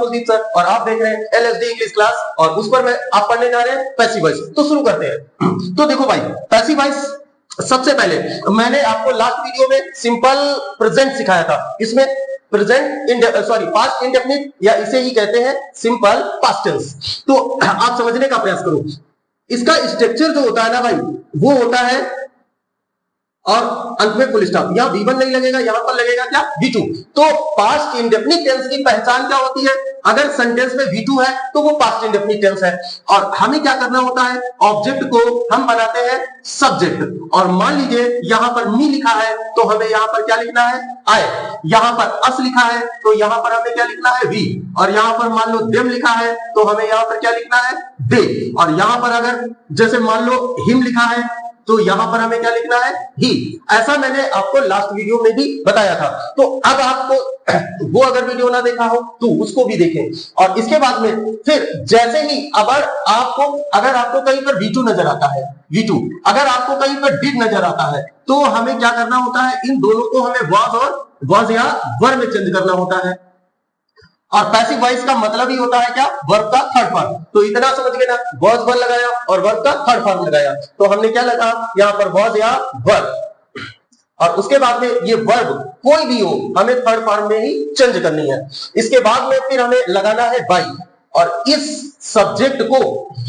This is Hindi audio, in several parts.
कुलदीप सर और आप देख रहे हैं एलएसडी इंग्लिश क्लास और उस पर मैं आप पढ़ने जा रहे हैं पैसिव वॉइस। तो शुरू करते हैं। तो देखो भाई, पैसिव वॉइस सबसे पहले मैंने आपको लास्ट वीडियो में सिंपल प्रेजेंट सिखाया था। इसमें प्रेजेंट पास्ट इंडेफिनिट या इसे ही कहते हैं सिंपल पास्ट टेंस। तो आप समझने का प्रयास करो। इसका स्ट्रक्चर जो होता है ना भाई, वो होता है और अंत में फुल स्टॉप। यहां V1 नहीं लगेगा, यहां पर लगेगा क्या, V2। तो पास्ट इंडेफिनिट टेंस की पहचान क्या होती है? अगर सेंटेंस में V2 है तो वो पास्ट इंडेफिनिट टेंस है। और हमें क्या करना होता है, ऑब्जेक्ट को हम बनाते हैं सब्जेक्ट। और मान लीजिए यहां पर मी लिखा है तो हमें यहां पर क्या लिखना है, आई। यहां पर अस लिखा है तो यहां पर हमें क्या लिखना है, वी। और यहां पर मान लो देम लिखा है तो हमें यहां पर क्या लिखना है, दे। और यहां पर अगर जैसे मान लो हिम लिखा है तो यहां पर हमें क्या लिखना है, ही। ऐसा मैंने आपको लास्ट वीडियो में भी बताया था। तो अब आपको वो अगर वीडियो ना देखा हो तो उसको भी देखें। और इसके बाद में फिर जैसे ही अगर आपको कहीं पर V2 नजर आता है, V2 अगर आपको कहीं पर डिड नजर आता है तो हमें क्या करना होता है, इन दोनों को हमें वाज या वर में चेंज करना होता है। और पैसिव वॉइस का मतलब ही होता है क्या, वर्ब का थर्ड फॉर्म। तो इतना समझ गए ना, वॉज वर लगाया और वर्ब का थर्ड फॉर्म लगाया। तो हमने क्या लगा यहां पर, वॉज या वर्ब। और उसके बाद में ये वर्ब कोई भी हो हमें थर्ड फॉर्म में ही चेंज करनी है। इसके बाद में फिर हमें लगाना है बाई। और इस सब्जेक्ट को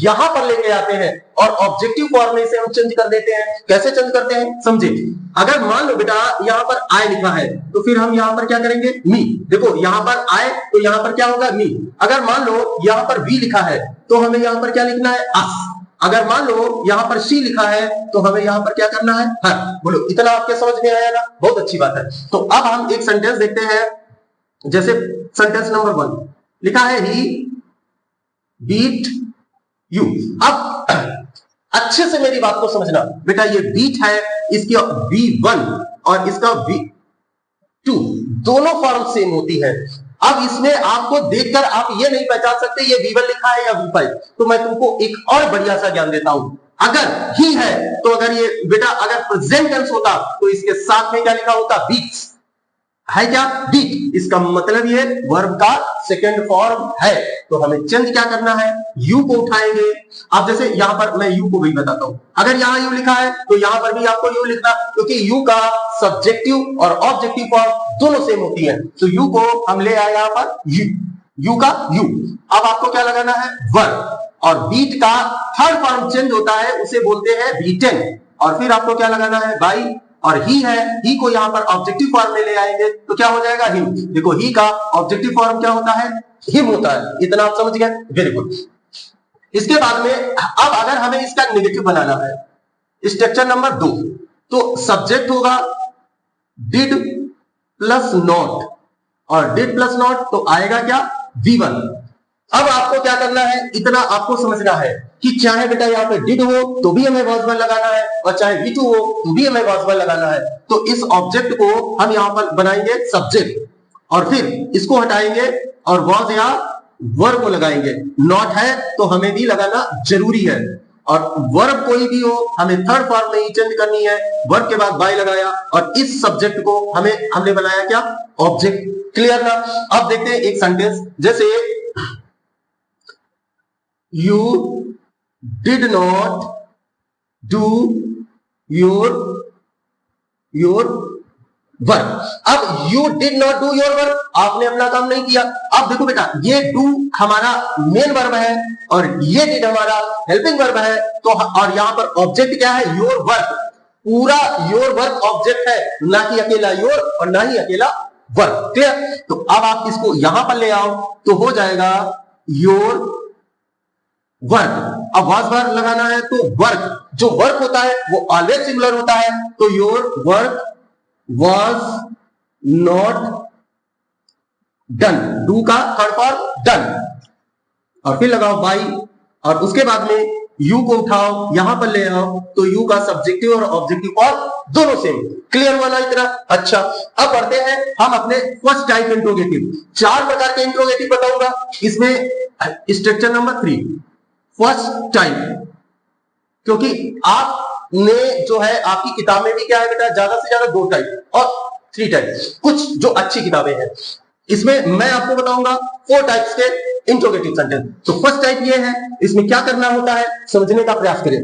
यहां पर लेके आते हैं और ऑब्जेक्टिव फॉर्म में इसे हम चेंज कर देते हैं। कैसे चेंज करते हैं समझे। अगर मान लो बेटा यहां पर आई लिखा है तो फिर हम यहां पर क्या करेंगे, मी। देखो यहां पर आए तो यहां पर क्या होगा, मी। अगर मान लो यहां पर वी लिखा है तो हमें यहां पर क्या लिखना है, अस। अगर मान लो यहां पर सी लिखा है तो हमें यहां पर क्या करना है, हर। बोलो इतना आपके समझ में आया ना, बहुत अच्छी बात है। तो अब हम एक सेंटेंस देखते हैं। जैसे सेंटेंस नंबर 1 लिखा है, ही बीट यू। अब अच्छे से मेरी बात को समझना बेटा, ये बीट है, इसकी V1 और इसका V2 दोनों फॉर्म सेम होती है। अब इसमें आपको देखकर आप ये नहीं पहचान सकते ये V1 लिखा है या V5। तो मैं तुमको एक और बढ़िया सा ज्ञान देता हूं। अगर ही है तो अगर ये बेटा अगर प्रेजेंट टेंस होता तो इसके साथ में क्या लिखा होता, बीट्स है क्या, बीट। इसका मतलब ये वर्ब का सेकंड फॉर्म है। तो हमें चेंज क्या करना है, यू को उठाएंगे। अब जैसे यहां पर मैं यू को भी बताता हूं। अगर यहां यू लिखा है तो यहां पर भी आपको यू लिखना, क्योंकि यू का सब्जेक्टिव और ऑब्जेक्टिव फॉर्म दोनों सेम होती है। तो यू को हम ले आए यहां पर यू का यू। अब आपको क्या लगाना है, वर्ब। और बीट का थर्ड फॉर्म चेंज होता है, उसे बोलते हैं बीटन। और फिर आपको क्या लगाना है, बाई। और ही है, ही को यहां पर ऑब्जेक्टिव फॉर्म में ले आएंगे तो क्या हो जाएगा, हिम। देखो ही का ऑब्जेक्टिव फॉर्म क्या होता है, हिम होता है। इतना आप समझ गए, वेरी गुड। इसके बाद में अब अगर हमें इसका नेगेटिव बनाना है, स्ट्रक्चर नंबर 2, तो सब्जेक्ट होगा डिड प्लस नॉट। और डिड प्लस नॉट तो आएगा क्या, V1। अब आपको क्या करना है, इतना आपको समझना है कि चाहे बेटा यहाँ पे डिड हो तो भी हमें वॉज वन लगाना है और चाहे V2 हो तो भी हमें वॉज वन लगाना है। तो इस ऑब्जेक्ट को हम यहाँ पर बनाएंगे सब्जेक्ट और फिर इसको हटाएंगे और वॉज या वर्ब को लगाएंगे। नॉट है तो हमें भी लगाना जरूरी है। और वर्ब कोई भी हो हमें थर्ड फॉर्म में ही चेंज करनी है। वर्ब के बाद बाय लगाया और इस सब्जेक्ट को हमने बनाया क्या, ऑब्जेक्ट। क्लियर ना। अब देखते हैं एक सेंटेंस, जैसे You did not do your work। अब you did not do your work, आपने अपना काम नहीं किया। अब देखो बेटा ये do हमारा मेन वर्ब है और ये did हमारा हेल्पिंग वर्ब है। तो और यहां पर ऑब्जेक्ट क्या है, your work। पूरा your work ऑब्जेक्ट है, ना कि अकेला your और ना ही अकेला वर्ब। क्लियर। तो अब आप इसको यहां पर ले आओ तो हो जाएगा your वर्क। अब वाज वर्क लगाना है तो वर्क, जो वर्क होता है वो ऑलवेज सिंगुलर होता है। तो your work was not done, do का थर्ड फॉर्म डन। और फिर लगाओ बाई और उसके बाद में यू को उठाओ यहां पर ले आओ तो यू का सब्जेक्टिव और ऑब्जेक्टिव फॉर्म दोनों सेम। क्लियर हुआ ना इतना। अच्छा अब बढ़ते हैं हम अपने फर्स्ट टाइप इंट्रोगेटिव। 4 प्रकार के इंट्रोगेटिव बताऊंगा इसमें। स्ट्रक्चर नंबर 3 फर्स्ट टाइम, क्योंकि आपने जो है आपकी किताब में भी क्या है बेटा, ज्यादा से ज्यादा 2 टाइप और 3 टाइप, कुछ जो अच्छी किताबें हैं। इसमें मैं आपको बताऊंगा 4 टाइप्स के इंट्रोगेटिव सेंटेंस। तो फर्स्ट टाइप ये है, इसमें क्या करना होता है, समझने का प्रयास करें।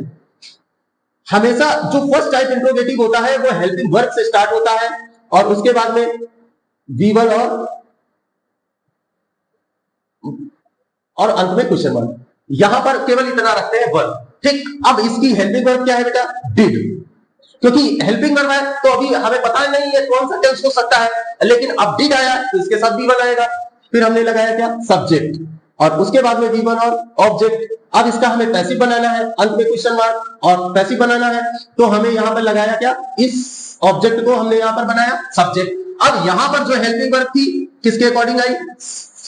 हमेशा जो फर्स्ट टाइप इंट्रोगेटिव होता है वो हेल्पिंग वर्ब से स्टार्ट होता है और उसके बाद में V1 और अंत में क्वेश्चन मार्क। यहां पर केवल इतना रखते हैं वर्ब। ठीक, अब इसकी हेल्पिंग वर्ब क्या है बेटा, डिड, क्योंकि हेल्पिंग वर्ब है तो अभी हमें पता नहीं है कौन सा टेंस हो सकता है, लेकिन अब डिड आया तो इसके साथ V1 आएगा। फिर हमने लगाया क्या, सब्जेक्ट, और उसके बाद में V1 और ऑब्जेक्ट। अब इसका हमें पैसिव बनाना है, अंत में क्वेश्चन मार्क और पैसिव बनाना है, तो हमें यहां पर लगाया क्या, इस ऑब्जेक्ट को हमने यहां पर बनाया सब्जेक्ट। अब यहां पर जो हेल्पिंग वर्ब थी किसके अकॉर्डिंग आई,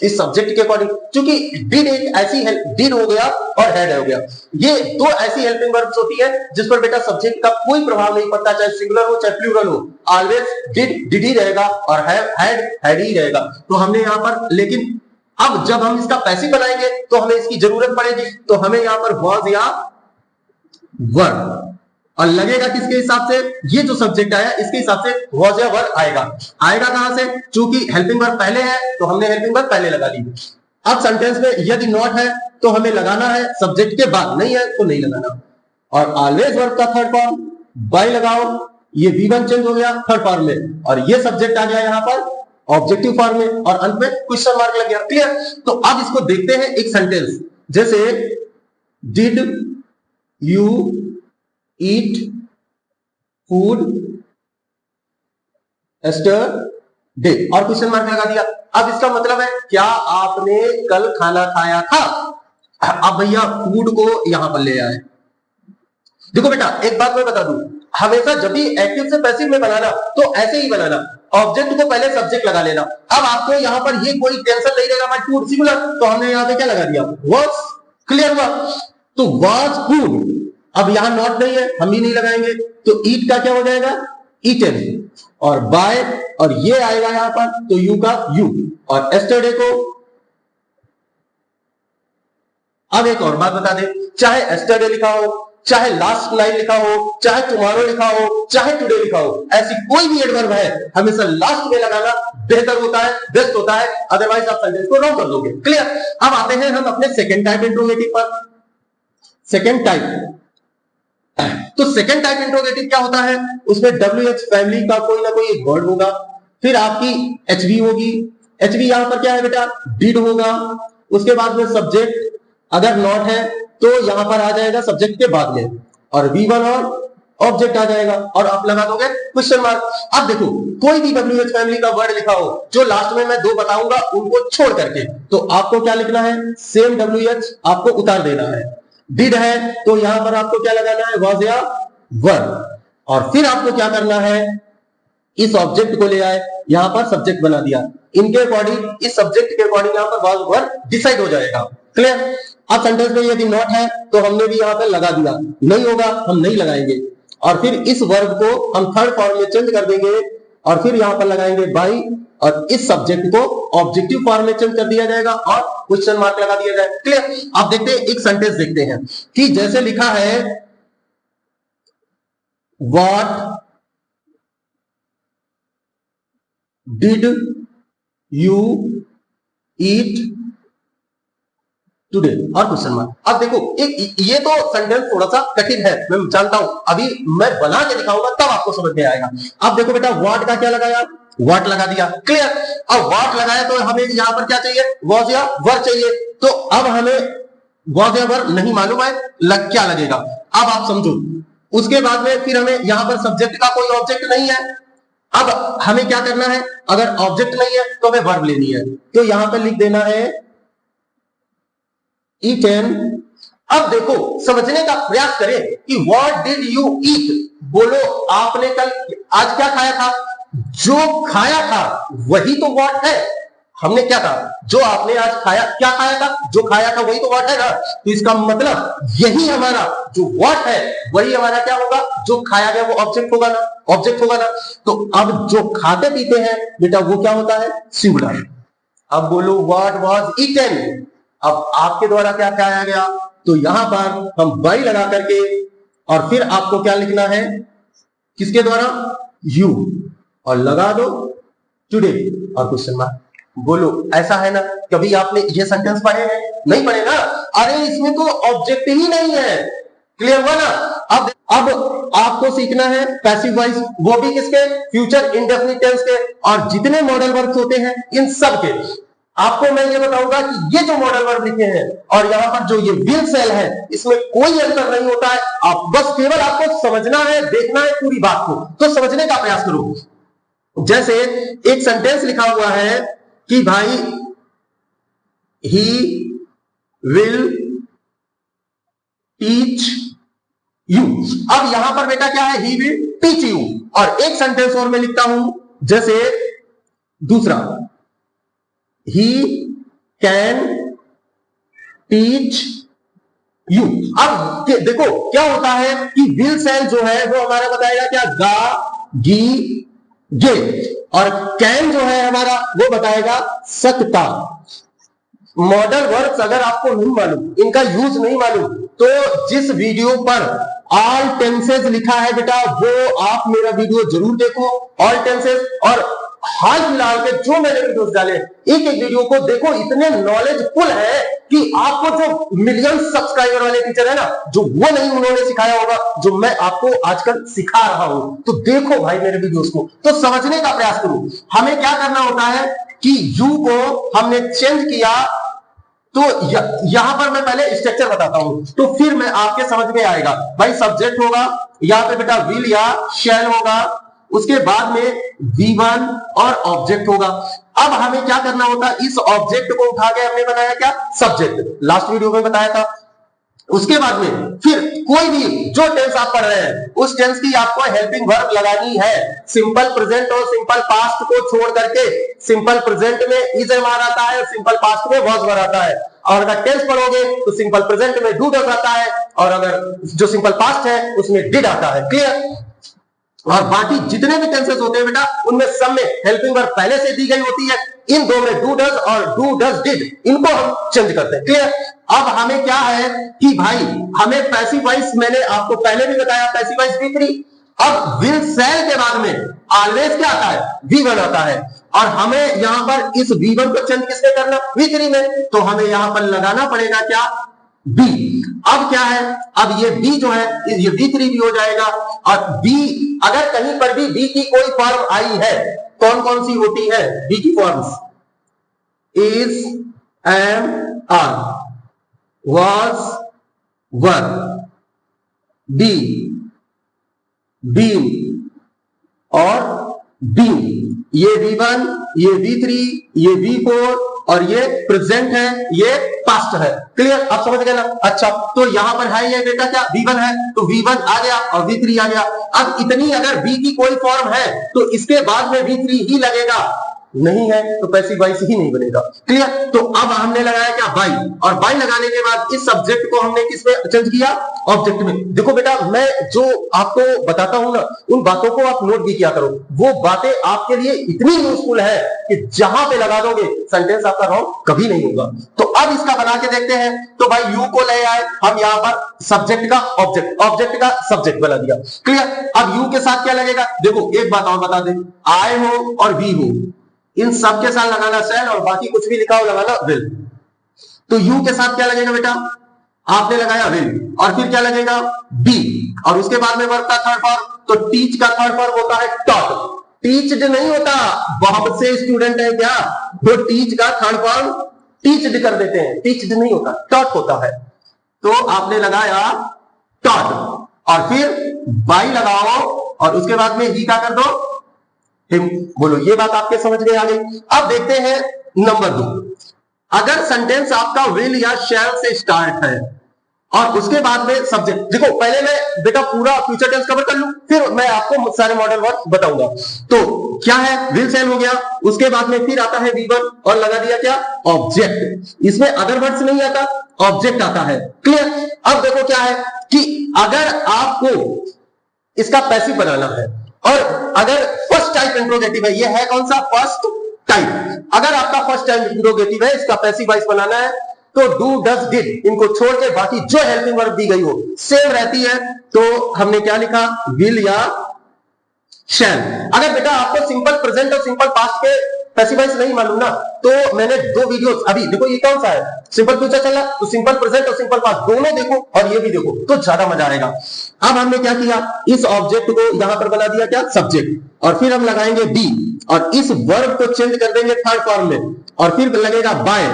इस सब्जेक्ट के अकॉर्डिंग, क्योंकि डिड एक ऐसी डिड हो गया और हैड हो गया, ये दो ऐसी हेल्पिंग वर्ब्स होती है जिस पर बेटा सब्जेक्ट का कोई प्रभाव नहीं पड़ता, चाहे सिंगुलर हो चाहे प्लूरल हो, ऑलवेज डिड ही रहेगा और हैड ही रहेगा। तो हमने यहां पर, लेकिन अब जब हम इसका पैसिव बनाएंगे तो हमें इसकी जरूरत पड़ेगी, तो हमें यहां पर वॉज या वर, और लगेगा किसके हिसाब से, ये जो सब्जेक्ट आया इसके हिसाब से वॉज या वर आएगा। आएगा कहां से, चूंकि हेल्पिंग वर्ब पहले है तो हमने हेल्पिंग वर्ब पहले लगा दी। अब सेंटेंस में यदि नॉट है तो हमें लगाना है सब्जेक्ट के बाद, नहीं है तो नहीं लगाना। और ऑलवेज वर्ब का थर्ड फॉर्म बाय लगाओ, ये V1 चेंज हो गया थर्ड फॉर्म में, और ये सब्जेक्ट आ गया यहां पर ऑब्जेक्टिव फॉर्म में, और अंत में क्वेश्चन मार्क लग गया। क्लियर। तो अब इसको देखते हैं एक सेंटेंस, जैसे did you eat food yesterday, और क्वेश्चन मार्क लगा दिया। अब इसका मतलब है क्या आपने कल खाना खाया था। अब भैया फूड को यहां पर ले आए। देखो बेटा एक बात मैं बता दूं, हमेशा जब भी एक्टिव से पैसिव में बनाना तो ऐसे ही बनाना, ऑब्जेक्ट को पहले सब्जेक्ट लगा लेना। अब आपको यहां पर ये कोई टेंशन नहीं रहेगा, भाई फूड सिंगुलर, तो हमने यहां पे क्या लगा दिया, वाज। क्लियर हुआ, तो वाज फूड। अब यहां नॉट नहीं है, हम भी नहीं लगाएंगे, तो ईट का क्या हो जाएगा, ईटन, और बाय, और ये आएगा यहां पर तो यू का यू, और एस्टरडे को। अब एक और बात बता दे, चाहे एस्टरडे लिखा हो, चाहे लास्ट नाइट लिखा हो, चाहे टुमारो लिखा हो, चाहे टुडे लिखा हो, ऐसी कोई भी एडवर्ब है हमेशा लास्ट में लगाना बेहतर होता है, बेस्ट होता है, अदरवाइज आप सेंटेंस को रॉन्ग कर दोगे। क्लियर। अब आते हैं हम अपने सेकंड टाइप इंट्रोगेटिव पर। सेकंड टाइप, तो सेकंड टाइप इंट्रोगेटिव क्या होता है, उसमें WH फैमिली का कोई ना कोई एक वर्ड होगा, फिर आपकी HV होगी। HV यहां पर क्या है बेटा, डिड होगा, उसके बाद में सब्जेक्ट, अगर नॉट है तो यहां पर आ जाएगा सब्जेक्ट के बाद में, और V1 और ऑब्जेक्ट आ जाएगा, और आप लगा दोगे क्वेश्चन मार्क। अब देखो कोई भी WH फैमिली का वर्ड लिखा हो, जो लास्ट में मैं दो बताऊंगा उनको छोड़ करके, तो आपको क्या लिखना है, सेम WH आपको उतार देना है। डिड है तो यहां पर आपको क्या लगाना है, वाज या वर, और फिर आपको क्या करना है, इस ऑब्जेक्ट को ले आए, यहां पर सब्जेक्ट बना दिया, इनके अकॉर्डिंग, इस सब्जेक्ट के अकॉर्डिंग यहां पर वाज वर डिसाइड हो जाएगा। क्लियर। अब सेंटेंस में यदि नॉट है तो हमने भी यहां पर लगा दिया, नहीं होगा हम नहीं लगाएंगे, और फिर इस वर्ब को हम थर्ड फॉर्म में चेंज कर देंगे, और फिर यहां पर लगाएंगे बाई, और इस सब्जेक्ट को ऑब्जेक्टिव फॉर्म में चेंज कर दिया जाएगा और क्वेश्चन मार्क लगा दिया जाएगा। क्लियर। आप देखते हैं एक सेंटेंस देखते हैं कि जैसे लिखा है, what did you eat today, और क्वेश्चन मार्क। अब देखो एक ये तो सेंटेंस थोड़ा सा कठिन है, मैं जानता हूं, अभी मैं बना के दिखाऊंगा तब आपको समझ में आएगा। अब देखो बेटा व्हाट का क्या लगाया, व्हाट लगा दिया। क्लियर। अब व्हाट लगाया तो हमें यहां पर क्या चाहिए, वाज या वर चाहिए, तो अब हमें वाज या वर नहीं मालूम है, क्या लगेगा, अब आप समझो। उसके बाद में फिर हमें यहां पर सब्जेक्ट का कोई ऑब्जेक्ट नहीं है, अब हमें क्या करना है, अगर ऑब्जेक्ट नहीं है तो हमें वर्ब लेनी है, तो यहां पर लिख देना है ईटन। अब देखो समझने का प्रयास करें कि व्हाट डिड यू ईट, बोलो आपने कल आज क्या खाया था, जो खाया था वही तो व्हाट है। हमने क्या कहा, जो आपने आज खाया, क्या खाया था, जो खाया था वही तो व्हाट है ना, तो इसका मतलब यही हमारा जो व्हाट है वही हमारा क्या होगा, जो खाया गया वो ऑब्जेक्ट होगा ना, ऑब्जेक्ट होगा ना। तो अब जो खाते पीते हैं बेटा वो क्या होता है, सिंगुलर। अब बोलो व्हाट वाज ईटन, अब आपके द्वारा क्या खाया गया, तो यहां पर हम बाई लगा करके, और फिर आपको क्या लिखना है, किसके द्वारा, यू, और लगा दो टुडे और क्वेश्चन मार्क। बोलो ऐसा है ना? कभी आपने ये सेंटेंस पढ़े हैं? नहीं पढ़े ना? अरे इसमें तो ऑब्जेक्ट ही नहीं है। क्लियर हुआ ना? अब आपको सीखना है पैसिव वॉइस, वो भी किसके? फ्यूचर इंडेफिनिट टेंस के। और जितने मॉडल वर्ब्स होते हैं इन सब के आपको मैं ये बताऊंगा कि ये जो मॉडल वर्ब लिखे हैं और यहां पर जो ये विल सेल है, इसमें कोई अंतर नहीं होता है। आप बस केवल आपको समझना है, देखना है पूरी बात को, तो समझने का प्रयास करो। जैसे एक सेंटेंस लिखा हुआ है कि भाई ही विल टीच यू। अब यहां पर बेटा क्या है? He will teach you. और एक सेंटेंस और मैं लिखता हूं, जैसे दूसरा, ही कैन टीच यू। अब देखो क्या होता है कि विल सेल जो है वो हमारा बताएगा क्या? गा, गी, गे। और कैन जो है हमारा वो बताएगा सकता। मॉडल वर्ब्स अगर आपको नहीं मालूम, इनका यूज नहीं मालूम, तो जिस वीडियो पर ऑल टेंसेज लिखा है बेटा, वो आप मेरा वीडियो जरूर देखो। ऑल टेंसेज और हाल फिलहाल के जो मैंने वीडियोस डाले, एक एक वीडियो को देखो, इतने नॉलेजफुल है कि आपको जो मिलियन सब्सक्राइबर वाले टीचर है ना, जो वो नहीं उन्होंने सिखाया होगा जो मैं आपको आजकल सिखा रहा हूं। तो देखो भाई मेरे वीडियोस को, तो समझने का प्रयास करो। हमें क्या करना होता है कि यू को हमने चेंज किया, तो यहां पर मैं पहले स्ट्रक्चर बताता हूं, तो फिर मैं आपके समझ में आएगा। भाई सब्जेक्ट होगा, यहां पे बेटा विल या शैल होगा, उसके बाद में V1 और ऑब्जेक्ट होगा। अब हमें क्या करना होता है? इस ऑब्जेक्ट को उठा के हमने बनाया क्या? सब्जेक्ट। लास्ट वीडियो में बताया था। उसके बाद में फिर कोई भी जो टेंस आप पढ़ रहे हैं उस टेंस की आपको हेल्पिंग वर्ब लगानी है। सिंपल प्रेजेंट और सिंपल पास्ट को छोड़ करके सिंपल प्रेजेंट में इज एम आर आता है, सिंपल पास्ट में वॉज वर आता है। और अगर टेंस पढ़ोगे तो सिंपल प्रेजेंट में डू डज आता है, और अगर जो सिंपल पास्ट है उसमें डिड आता है। क्लियर? और बाकी जितने भी टेंसेस होते हैं बेटा, उनमें सब में हेल्पिंग वर्ब पहले से दी गई होती है। इन दो में डू डज और डू डज डिड, इनको हम चेंज करते हैं। क्लियर? अब हमें क्या है कि भाई हमें पैसिव वॉइस, मैंने आपको पहले भी बताया, पैसिव वॉइस V3। अब विल सेल के बाद में ऑलवेज क्या आता है? V1 आता है। और हमें यहां पर इस V1 को चेंज किसमें करना? V3 में। तो हमें यहां पर लगाना पड़ेगा क्या? B। अब क्या है? अब ये B जो है ये V3 भी हो जाएगा। और B अगर कहीं पर भी B की कोई फॉर्म आई है, कौन कौन सी होती है B की forms? Is, am, are, was, were, be, been और been। ये V1, ये V3, ये V4 और ये प्रेजेंट है, ये पास्ट है। क्लियर? आप समझ गए ना? अच्छा, तो यहां पर है ये बेटा क्या? V1 है, तो V1 आ गया और V3 आ गया। अब इतनी अगर V की कोई फॉर्म है तो इसके बाद में V3 ही लगेगा, नहीं है तो पैसिव वॉइस ही नहीं बनेगा। क्लियर? तो अब हमने लगाया क्या? बाई। और बाई लगाने के बाद इस सब्जेक्ट को हमने किसमें चेंज किया? ऑब्जेक्ट में। देखो बेटा, मैं जो आपको बताता हूं ना, उन बातों को आप नोट भी किया करो। वो बातें आपके लिए इतनी यूजफुल है कि जहां पे लगा दोगे सेंटेंस आपका रॉन्ग कभी नहीं होगा। तो अब इसका बना के देखते हैं। तो भाई यू को ले आए हम यहां पर, सब्जेक्ट का ऑब्जेक्ट, ऑब्जेक्ट का सब्जेक्ट बना दिया। क्लियर? अब यू के साथ क्या लगेगा? देखो एक बात और बता दें, आई हो और वी हो, इन सब के साथ लगाना सेल, और बाकी कुछ भी लिखा हो लगाना विल। तो यू के साथ क्या लगेगा बेटा? आपने लगाया विल, और फिर क्या लगेगा? बी। और उसके बाद में वर्ब का थर्ड फॉर्म, तो टीच का थर्ड फॉर्म होता है टॉट। टीच्ड नहीं होता, बहुत से स्टूडेंट है क्या वो टीच का थर्ड फॉर्म टीच्ड कर देते हैं, टीच्ड नहीं होता, टॉट होता है। तो आपने लगाया टॉट, और फिर बाई लगाओ, और उसके बाद में ही क्या कर दो? बोलो, ये बात आपके समझ में आ गई। अब देखते हैं नंबर 2। अगर सेंटेंस आपका विल या शैल से स्टार्ट है और उसके बाद में सब्जेक्ट, देखो पहले मैं बेटा पूरा फ्यूचर टेंस कवर कर लूं, फिर मैं आपको सारे मॉडल वर्ब बताऊंगा। तो क्या है? विल सेल हो गया, उसके बाद में फिर आता है V1 और लगा दिया क्या? ऑब्जेक्ट। इसमें अदर वर्ड्स नहीं आता, ऑब्जेक्ट आता है। क्लियर? अब देखो क्या है कि अगर आपको इसका पैसिव बनाना है, और अगर फर्स्ट टाइप इंट्रोगेटिव है, ये है कौन सा? First type. अगर आपका फर्स्ट टाइप इंट्रोगेटिव है, इसका पैसिव वॉइस बनाना है, तो डू डज डिड इनको छोड़ के बाकी जो हेल्पिंग वर्ब दी गई हो सेम रहती है। तो हमने क्या लिखा? विल या शैल। अगर बेटा आपको सिंपल प्रेजेंट और सिंपल पास्ट के पैसिव वॉइस नहीं मालूम ना, तो मैंने 2 वीडियोस, अभी देखो ये कौन सा है, सिंपल फ्यूचर चल रहा, तो सिंपल प्रेजेंट और सिंपल पास्ट दोनों देखो और ये भी देखो तो ज्यादा मजा आएगा। अब हमने क्या किया, इस ऑब्जेक्ट को यहां पर बना दिया क्या, सब्जेक्ट, और फिर हम लगाएंगे बी, और इस वर्ब को चेंज कर देंगे थर्ड फॉर्म में, और फिर लगेगा बाय,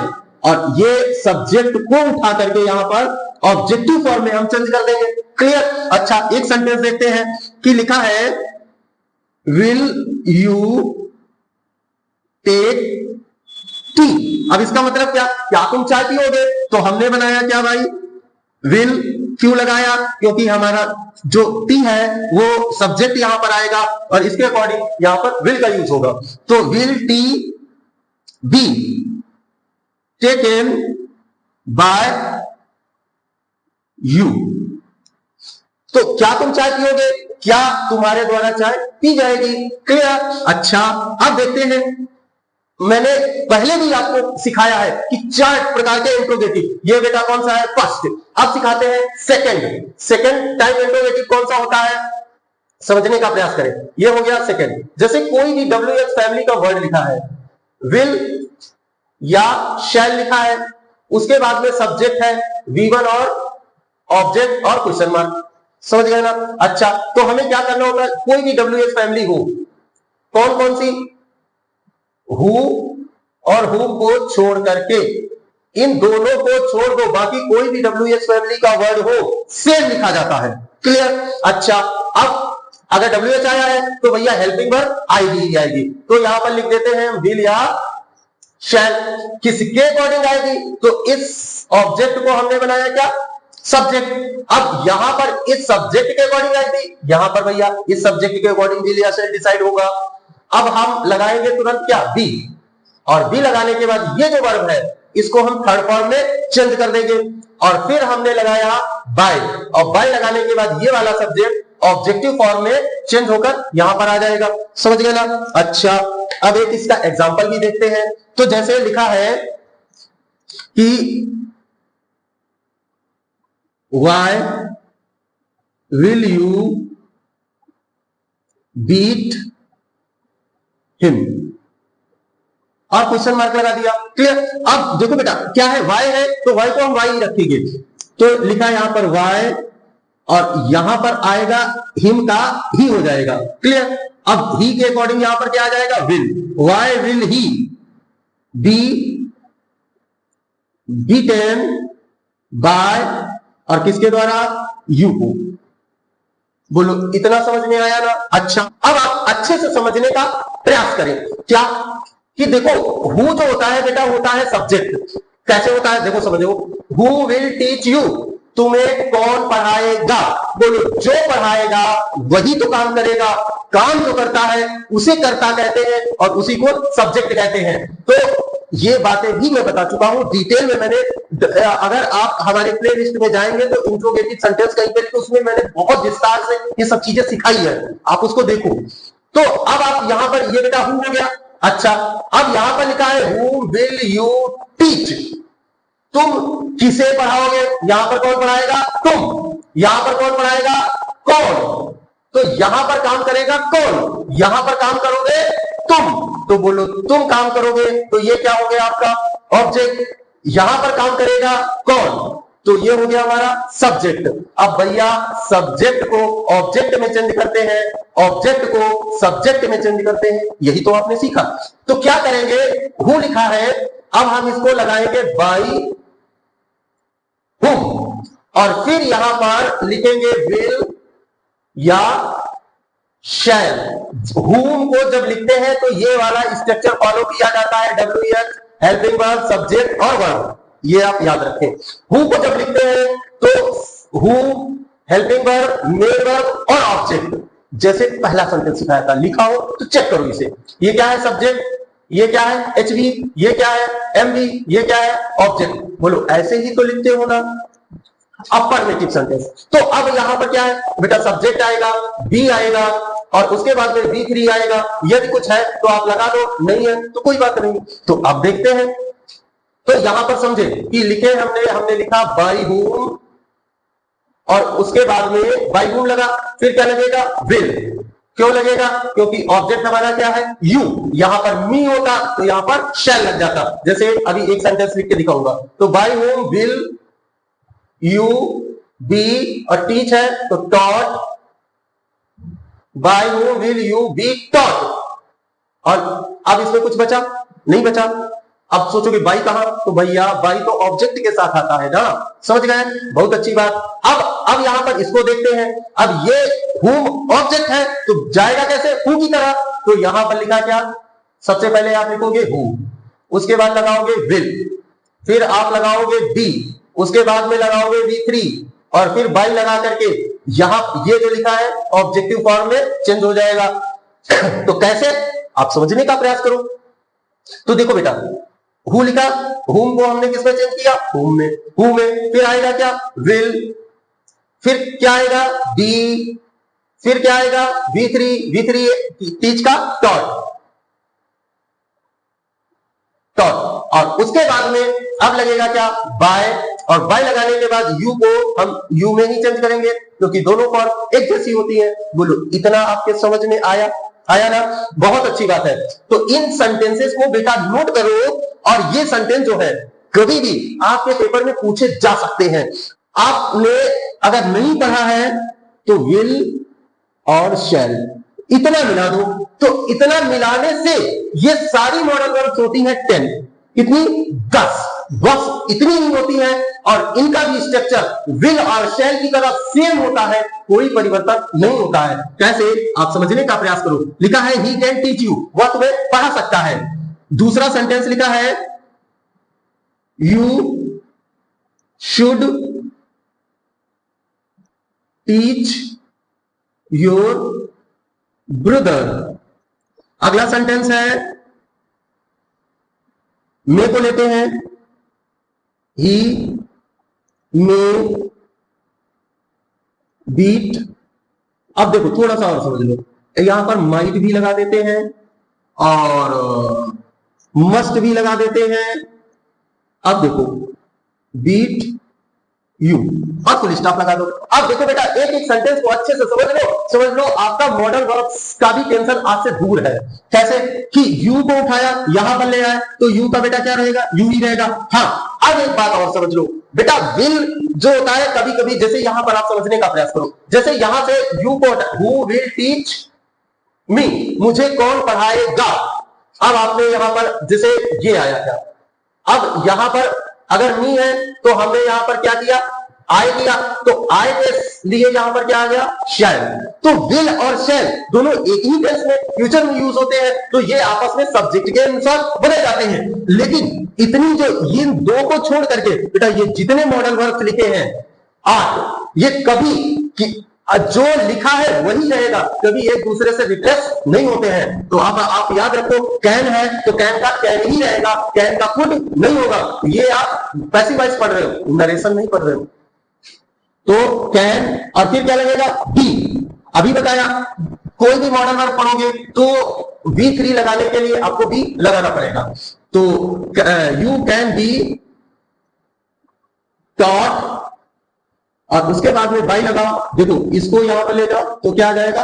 और ये सब्जेक्ट को उठा करके यहां पर ऑब्जेक्टिव फॉर्म में हम चेंज कर देंगे। क्लियर? अच्छा, एक सेंटेंस देखते हैं कि लिखा है विल यू टेक टी। अब इसका मतलब क्या तुम चाय पियोगे, तो हमने बनाया क्या भाई, विल। क्यों लगाया, क्योंकि हमारा जो टी है वो सब्जेक्ट यहां पर आएगा और इसके अकॉर्डिंग यहां पर विल का यूज होगा, तो will T be taken by you. तो क्या तुम चाय पियोगे, क्या तुम्हारे द्वारा चाय पी जाएगी। क्लियर? अच्छा, अब देखते हैं, मैंने पहले भी आपको सिखाया है कि 4 प्रकार के इंट्रोगेटिव, ये बेटा कौन सा है, फर्स्ट। अब सिखाते हैं सेकंड टाइप इंट्रोगेटिव कौन सा होता है, समझने का प्रयास करें। ये हो गया सेकंड। जैसे कोई भी WH फैमिली का वर्ड लिखा है, विल या शैल लिखा है, उसके बाद में सब्जेक्ट है V1 और ऑब्जेक्ट और क्वेश्चन मार्क, समझ गए ना। अच्छा, तो हमें क्या करना होगा, कोई भी WH फैमिली हो, कौन कौन सी, हु और हुम को छोड़ करके, इन दोनों को छोड़ दो, बाकी कोई भी WH फैमिली का वर्ड हो सेम लिखा जाता है। क्लियर? अच्छा, अब अगर WH आया है तो भैया हेल्पिंग वर्ब आईडी आएगी, तो यहां पर लिख देते हैं विल या शैल। किसके अकॉर्डिंग आएगी, तो इस ऑब्जेक्ट को हमने बनाया क्या, सब्जेक्ट। अब यहां पर इस सब्जेक्ट के अकॉर्डिंग आएगी, यहां पर भैया इस सब्जेक्ट के अकॉर्डिंग विल या शैल डिसाइड होगा। अब हम लगाएंगे तुरंत क्या, बी, और बी लगाने के बाद ये जो वर्ब है इसको हम थर्ड फॉर्म में चेंज कर देंगे, और फिर हमने लगाया बाय, और बाय लगाने के बाद ये वाला सब्जेक्ट ऑब्जेक्टिव फॉर्म में चेंज होकर यहां पर आ जाएगा, समझ गए ना। अच्छा, अब एक इसका एग्जांपल भी देखते हैं। तो जैसे लिखा है कि why will you beat him, और क्वेश्चन मार्क लगा दिया। क्लियर? अब देखो बेटा क्या है, वाई है तो वाई को हम वाई ही रखेंगे, तो लिखा है यहां पर वाई, और यहां पर आएगा हिम का ही हो जाएगा। क्लियर? अब ही के अकॉर्डिंग यहां पर क्या आ जाएगा, will. Why will he be beaten by, और किसके द्वारा, यू को। बोलो इतना समझ में आया ना। अच्छा, अब आप अच्छे से समझने का प्रयास करें, क्या कि देखो हु जो होता है बेटा होता है सब्जेक्ट। कैसे होता है, देखो समझो, हु विल टीच यू, तुम्हें कौन पढ़ाएगा। बोलो जो पढ़ाएगा वही तो काम करेगा, काम जो करता है उसे कर्ता कहते हैं और उसी को सब्जेक्ट कहते हैं। तो ये बातें भी मैं बता चुका हूं डिटेल में, मैंने अगर आप हमारे प्ले लिस्ट में जाएंगे तो इंट्रोगेटिव सेंटेंस कहीं पे, तो उसमें मैंने बहुत विस्तार से ये सब चीजें सिखाई है, आप उसको देखो। तो अब आप यहां पर ये बेटा हु हो गया। अच्छा, अब यहां पर लिखा है हु विल यू टीच, तुम किसे पढ़ाओगे, यहां पर कौन पढ़ाएगा, तुम। यहां पर कौन पढ़ाएगा, कौन। तो यहां पर काम करेगा कौन, यहां पर काम करोगे तुम, तो बोलो तुम काम करोगे, तो ये क्या हो गया आपका ऑब्जेक्ट। यहां पर काम करेगा कौन, तो ये हो गया हमारा सब्जेक्ट। अब भैया सब्जेक्ट को ऑब्जेक्ट में चेंज करते हैं, ऑब्जेक्ट को सब्जेक्ट में चेंज करते हैं, यही तो आपने सीखा। तो क्या करेंगे, हु लिखा है, अब हम इसको लगाएंगे बाई हुम, और फिर यहां पर लिखेंगे विल या शैल। हुम को जब लिखते हैं तो ये वाला स्ट्रक्चर फॉलो किया जाता है, WH हेल्पिंग वर्ब सब्जेक्ट और वर्ब, ये आप याद रखें। हु को जब लिखते हैं तो who helping verb main verb और ऑब्जेक्ट, जैसे पहला सेंटेंस सिखाया था, लिखा हो तो चेक करो इसे। ये क्या है, सब्जेक्ट, ये क्या है, HV, ये क्या है, MV, ये क्या है, ऑब्जेक्ट। बोलो ऐसे ही तो लिखते हो ना अफर्मेटिव सेंटेंस। तो अब यहां पर क्या है बेटा, सब्जेक्ट आएगा, बी आएगा, और उसके बाद में V3 आएगा। यदि कुछ है तो आप लगा दो, नहीं है तो कोई बात नहीं। तो अब देखते हैं, तो यहां पर समझे कि लिखे हमने लिखा बाई हुम, और उसके बाद में बाई हुम लगा, फिर क्या लगेगा, विल। क्यों लगेगा? क्योंकि ऑब्जेक्ट हमारा क्या है? यू। यहां पर मी होता तो यहां पर शैल लग जाता। जैसे अभी एक सेंटेंस लिख के दिखाऊंगा, तो by whom will you be, और टीच है तो taught, by whom will you be taught. और अब इसमें कुछ बचा? नहीं बचा। अब सोचोगे बाई कहां? तो भैया बाई तो ऑब्जेक्ट के साथ आता है ना, समझ गए? बहुत अच्छी बात। अब यहां पर इसको देखते हैं। अब ये whom ऑब्जेक्ट है तो जाएगा कैसे? who की तरह। तो यहां पर लिखा क्या? सबसे पहले आप लिखोगे who, उसके बाद लगाओगे will, फिर आप लगाओगे be, उसके बाद में लगाओगे V3, और फिर बाई लगा करके यहां ये जो लिखा है ऑब्जेक्टिव फॉर्म में चेंज हो जाएगा। तो कैसे? आप समझने का प्रयास करो। तो देखो बेटा, हु लिखा, हुम को हमने किसमें चेंज किया? हुम में। हु में फिर आएगा क्या? विल, फिर क्या आएगा? बी, फिर क्या आएगा? V3, V3 टीच का टॉट, और उसके बाद में अब लगेगा क्या? बाय, और बाय लगाने के बाद यू को हम यू में ही चेंज करेंगे क्योंकि दोनों फॉर्म एक जैसी होती है। बोलो इतना आपके समझ में आया? आया ना? बहुत अच्छी बात है। तो इन सेंटेंसेस को बेटा नोट करो, और ये सेंटेंस जो है कभी भी आपके पेपर में पूछे जा सकते हैं। आपने अगर नहीं पढ़ा है तो विल और शैल इतना मिला दो, तो इतना मिलाने से ये सारी मॉडल वर्ब्स होती है 10, कितनी? 10। बस इतनी ही होती है, और इनका भी स्ट्रक्चर विल और शैल की तरह सेम होता है, कोई परिवर्तन नहीं होता है। कैसे? आप समझने का प्रयास करो। लिखा है ही कैन टीच यू, वह तुम्हें पढ़ा सकता है। दूसरा सेंटेंस लिखा है you should teach your brother. अगला सेंटेंस है, मे को लेते हैं, ही मे बीट। अब देखो थोड़ा सा और समझ लो, यहां पर माइट भी लगा देते हैं और मस्ट भी लगा देते हैं। अब देखो बीट यू, और फुल स्टॉप लगा दो। अब देखो बेटा, एक एक सेंटेंस को अच्छे से समझ लो, आपका मॉडल वर्ब्स का भी टेंशन आज से दूर है। कैसे? कि यू को उठाया यहां पर ले आए तो यू का बेटा क्या रहेगा? यू ही रहेगा। हाँ, अब एक बात और समझ लो बेटा, विल जो होता है कभी कभी, जैसे यहां पर आप समझने का प्रयास करो, जैसे यहां से यू को हु विल टीच मी, मुझे कौन पढ़ाएगा। अब आपने यहां पर जैसे ये आया क्या, अब यहां पर अगर मी है तो हमने यहां पर क्या किया? आय किया, तो आय के लिए यहां पर क्या आ गया? शैल। तो विल और शैल दोनों एक ही टेंस में फ्यूचर में यूज होते हैं, तो ये आपस में सब्जेक्ट के अनुसार बने जाते हैं। लेकिन इतनी जो इन दो को छोड़ करके बेटा ये जितने मॉडल वर्ब्स लिखे हैं 8, ये कभी जो लिखा है वही रहेगा, कभी एक दूसरे से रिप्लेस नहीं होते हैं। तो आप याद रखो, कैन है तो कैन का कैन ही रहेगा, कैन का कुड नहीं होगा। ये आप पैसिव वॉइस पढ़ रहे हो, नरेशन नहीं पढ़ रहे हो। तो कैन, और फिर क्या लगेगा? बी। अभी बताया कोई भी मॉडल वर्ब पढ़ोगे तो V3 लगाने के लिए आपको बी लगाना पड़ेगा। तो यू कैन बी टॉट, और उसके बाद में बाई लगाओ। देखो इसको यहां पर ले जाओ तो क्या आ जाएगा?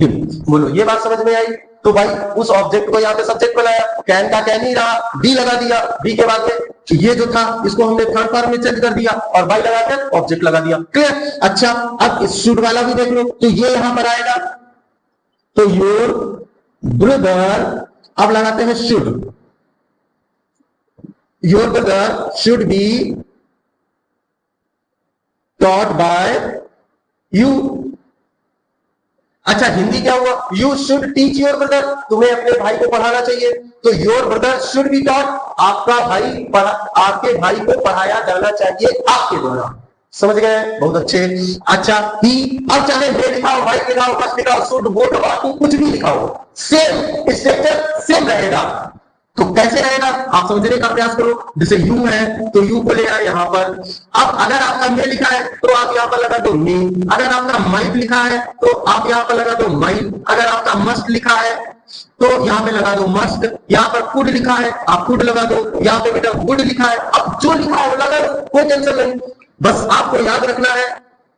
हिम। बोलो ये बात समझ में आई? तो भाई उस ऑब्जेक्ट को यहाँ पे सब्जेक्ट बनाया, कैन का कैन ही रहा, बी लगा दिया, बी के बाद में ये जो था इसको हमने थर्ड फॉर्म में चेंज कर दिया और बाई लगाकर ऑब्जेक्ट लगा दिया। क्लियर? अच्छा, अब इस शुड वाला भी देख लो, तो ये यहां पर आएगा, तो योर ब्रदर, अब लगाते हैं should, your brother should be taught by you. अच्छा, हिंदी क्या हुआ? You should teach your brother, तुम्हें अपने भाई को पढ़ाना चाहिए, तो your brother should be taught, आपका भाई आपके भाई को पढ़ाया जाना चाहिए आपके द्वारा। समझ गए? बहुत अच्छे। अच्छा, ही, अब चाहे मे लिखाओ, वाई लिखाओ, मस्ट लिखाओ, शुड, वुड, कुछ भी लिखाओ, सेम स्ट्रक्चर सेम रहेगा। तो कैसे रहेगा आप समझने का प्रयास करो। जैसे यू है तो यू को ले आए यहां पर। अब अगर आपका मे लिखा है तो आप यहां पर लगा दो मी, अगर आपका माइट लिखा है तो आप यहां पर लगा दो माइट, अगर आपका मस्ट लिखा है तो यहां पे लगा दो मस्ट, यहां पर कुड लिखा है आप कुड लगा दो, यहां पे बेटा गुड लिखा है, अब जो लिखा है वो लगा दो, कोई टेंशन नहीं। बस आपको याद रखना है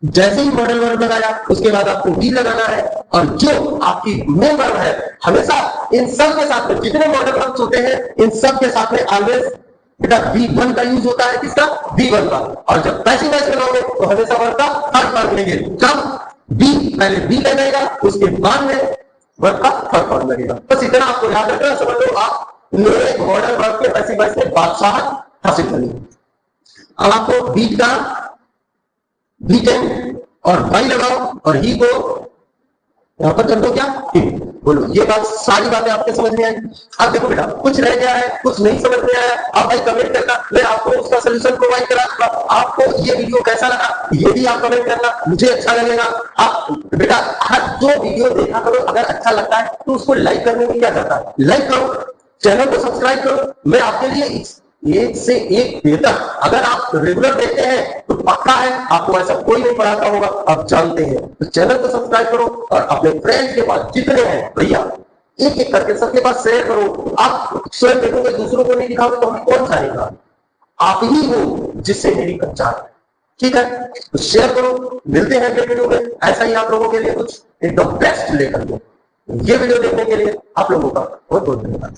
जैसे ही मॉडल वर्ब लगाया उसके बाद आपको बी लगाना है, और जो आपकी मेन वर्ब है हमेशा इन सब के साथ में जितने मॉडल वर्ब्स होते हैं इन सब के साथ में ऑलवेज बेटा V1 का यूज होता है, किसका? V1 का। और जब पैसिव वॉइस लगाओगे तो हमेशा वर्ब का थर्ड फॉर्म लेंगे। जब बी पहले बी लगेगा उसके बाद में वर्ब का थर्ड फॉर्म लगेगा। बस इतना आपको याद रखना, समझ लो आप नए मॉडल वर्ब के पैसिव वॉइस में बादशाह हासिल करेंगे। अब आपको बी का B10 और वाई लगाओ और ही को यहां पर कर दो क्या? बोलो, ये बात सारी बातें आपके समझ में आई। अब देखो बेटा कुछ रह गया है, कुछ नहीं समझ में आया, आप भाई कमेंट करना, मैं आपको उसका सोल्यूशन प्रोवाइड करा दूंगा। आपको ये वीडियो कैसा लगा ये भी आप कमेंट करना, मुझे अच्छा लगेगा। आप बेटा हर जो वीडियो देखा करो, अगर अच्छा लगता है तो उसको लाइक करने में क्या जाता है, लाइक करो, चैनल को सब्सक्राइब करो। मैं आपके लिए एक से एक बेहतर, अगर आप रेगुलर देखते हैं तो पक्का है आपको ऐसा कोई नहीं पढ़ाता होगा, आप जानते हैं। तो चैनल को सब्सक्राइब करो और अपने फ्रेंड्स के पास जितने हैं भैया एक एक करके सबके पास शेयर करो। आप स्वयं देखोगे, दूसरों को नहीं दिखाओगे तो हम कौन जानेगा? आप ही हो जिससे मेरी पहचान है। ठीक है, तो शेयर करो। मिलते हैं अगले वीडियो में ऐसा ही आप लोगों के लिए कुछ एकदम बेस्ट लेकर के। ये वीडियो देखने के लिए आप लोगों का बहुत बहुत धन्यवाद।